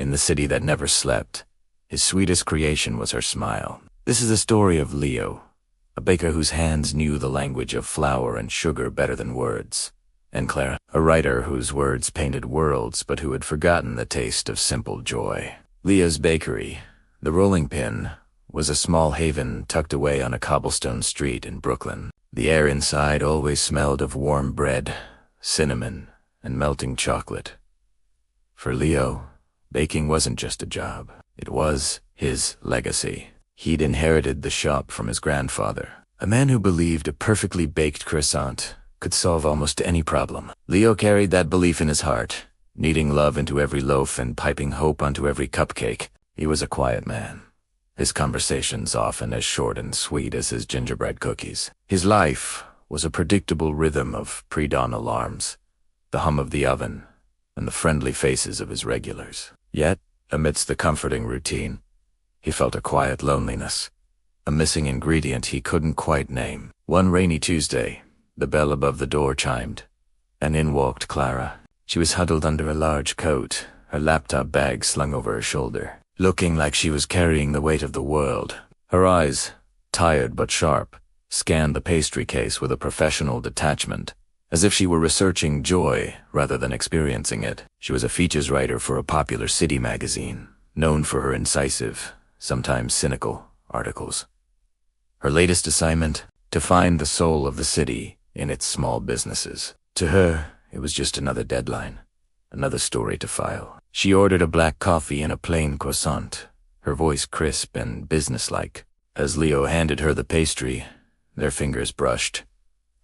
in the city that never slept. His sweetest creation was her smile. This is the story of Leo, a baker whose hands knew the language of flour and sugar better than words. And Clara, a writer whose words painted worlds but who had forgotten the taste of simple joy. Leo's bakery, the Rolling Pin, was a small haven tucked away on a cobblestone street in Brooklyn. The air inside always smelled of warm bread, cinnamon, and melting chocolate. For Leo, baking wasn't just a job. It was his legacy. He'd inherited the shop from his grandfather, a man who believed a perfectly baked croissant could solve almost any problem. Leo carried that belief in his heart, kneading love into every loaf and piping hope onto every cupcake. He was a quiet man, his conversations often as short and sweet as his gingerbread cookies. His life was a predictable rhythm of pre-dawn alarms, the hum of the oven, and the friendly faces of his regulars. Yet, amidst the comforting routine, he felt a quiet loneliness, a missing ingredient he couldn't quite name. One rainy Tuesday, the bell above the door chimed, and in walked Clara. She was huddled under a large coat, her laptop bag slung over her shoulder, looking like she was carrying the weight of the world. Her eyes, tired but sharp, scanned the pastry case with a professional detachment, as if she were researching joy rather than experiencing it. She was a features writer for a popular city magazine, known for her incisive, sometimes cynical, articles. Her latest assignment, to find the soul of the city in its small businesses. To her, it was just another deadline, another story to file. She ordered a black coffee and a plain croissant, her voice crisp and businesslike. As Leo handed her the pastry, their fingers brushed.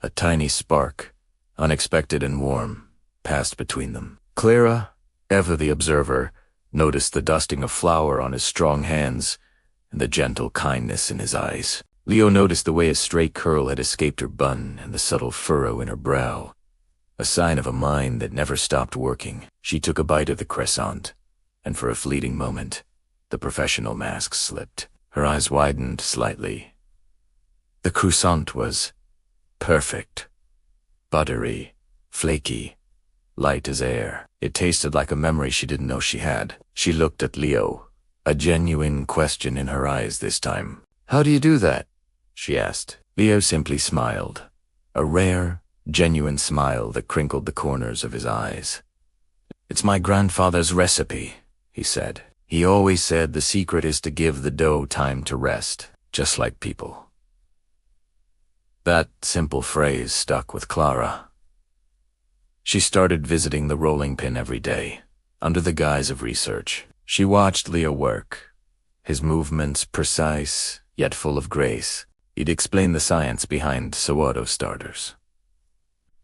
A tiny spark, unexpected and warm, passed between them. Clara, ever the observer, noticed the dusting of flour on his strong hands and the gentle kindness in his eyes. Leo noticed the way a stray curl had escaped her bun and the subtle furrow in her brow, a sign of a mind that never stopped working. She took a bite of the croissant, and for a fleeting moment, the professional mask slipped. Her eyes widened slightly. The croissant was perfect, buttery, flaky, light as air. It tasted like a memory she didn't know she had. She looked at Leo, a genuine question in her eyes this time. "How do you do that?" she asked. Leo simply smiled, a rare, genuine smile that crinkled the corners of his eyes. "It's my grandfather's recipe," he said. "He always said the secret is to give the dough time to rest, just like people." That simple phrase stuck with Clara. She started visiting the Rolling Pin every day, under the guise of research. She watched Leo work, his movements precise, yet full of grace. He'd explain the science behind sourdough starters,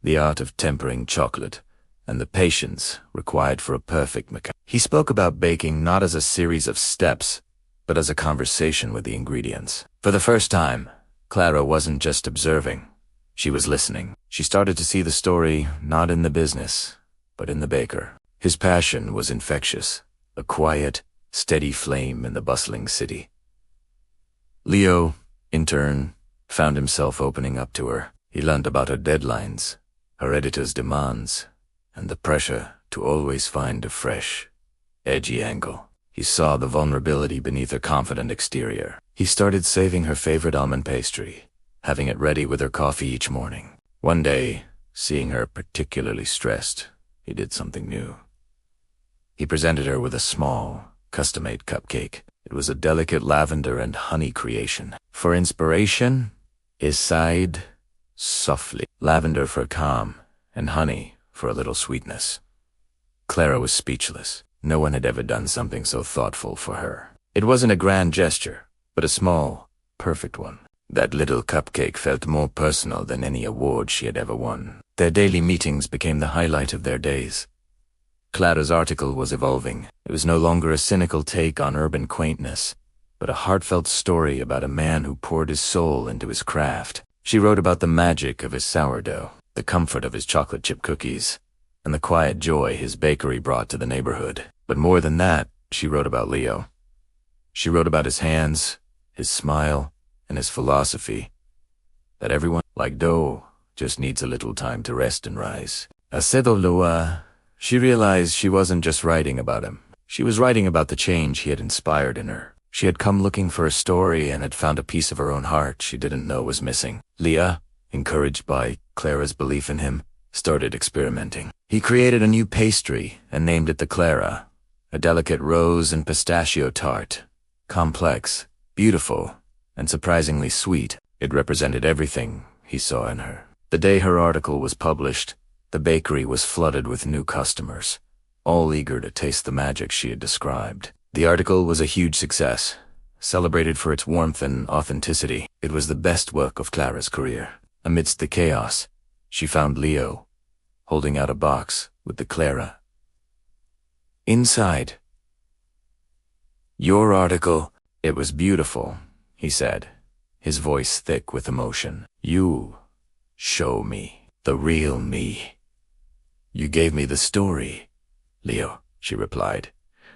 the art of tempering chocolate, and the patience required for a perfect mechanic. He spoke about baking not as a series of steps, but as a conversation with the ingredients. For the first time, Clara wasn't just observing, she was listening. She started to see the story not in the business, but in the baker. His passion was infectious, a quiet, steady flame in the bustling city. Leo, in turn, found himself opening up to her. He learned about her deadlines, her editor's demands, and the pressure to always find a fresh, edgy angle. He saw the vulnerability beneath her confident exterior. He started saving her favorite almond pastry, having it ready with her coffee each morning. One day, seeing her particularly stressed, he did something new. He presented her with a small, custom-made cupcake. It was a delicate lavender and honey creation. For inspiration, he sighed softly. Lavender for calm, and honey for a little sweetness. Clara was speechless. No one had ever done something so thoughtful for her. It wasn't a grand gesture, but a small, perfect one. That little cupcake felt more personal than any award she had ever won. Their daily meetings became the highlight of their days. Clara's article was evolving. It was no longer a cynical take on urban quaintness, but a heartfelt story about a man who poured his soul into his craft. She wrote about the magic of his sourdough, the comfort of his chocolate chip cookies, and the quiet joy his bakery brought to the neighborhood. But more than that, she wrote about Leo. She wrote about his hands, his smile, and his philosophy, that everyone, like dough, just needs a little time to rest and rise. She realized she wasn't just writing about him. She was writing about the change he had inspired in her. She had come looking for a story and had found a piece of her own heart she didn't know was missing. Leah, encouraged by Clara's belief in him, started experimenting. He created a new pastry and named it the Clara, a delicate rose and pistachio tart. Complex, beautiful, and surprisingly sweet, it represented everything he saw in her. The day her article was published, the bakery was flooded with new customers, all eager to taste the magic she had described. The article was a huge success, celebrated for its warmth and authenticity. It was the best work of Clara's career. Amidst the chaos, she found Leo, holding out a box with the Clara. Inside. Your article, it was beautiful, he said, his voice thick with emotion. You show me the real me. You gave me the story, Leo, she replied,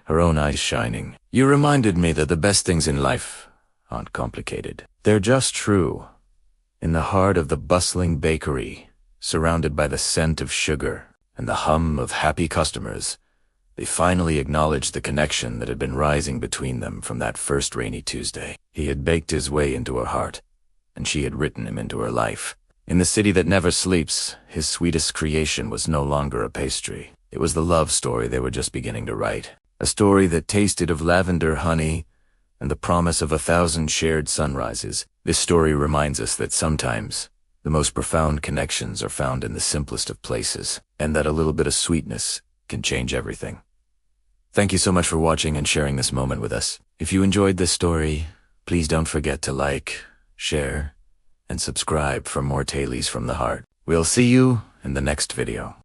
her own eyes shining. You reminded me that the best things in life aren't complicated. They're just true. In the heart of the bustling bakery, surrounded by the scent of sugar and the hum of happy customers, they finally acknowledged the connection that had been rising between them from that first rainy Tuesday. He had baked his way into her heart, and she had written him into her life. In the city that never sleeps, his sweetest creation was no longer a pastry. It was the love story they were just beginning to write. A story that tasted of lavender honey and the promise of 1,000 shared sunrises. This story reminds us that sometimes the most profound connections are found in the simplest of places, and that a little bit of sweetness can change everything. Thank you so much for watching and sharing this moment with us. If you enjoyed this story, please don't forget to like, share, and subscribe for more Tales from the Heart. We'll see you in the next video.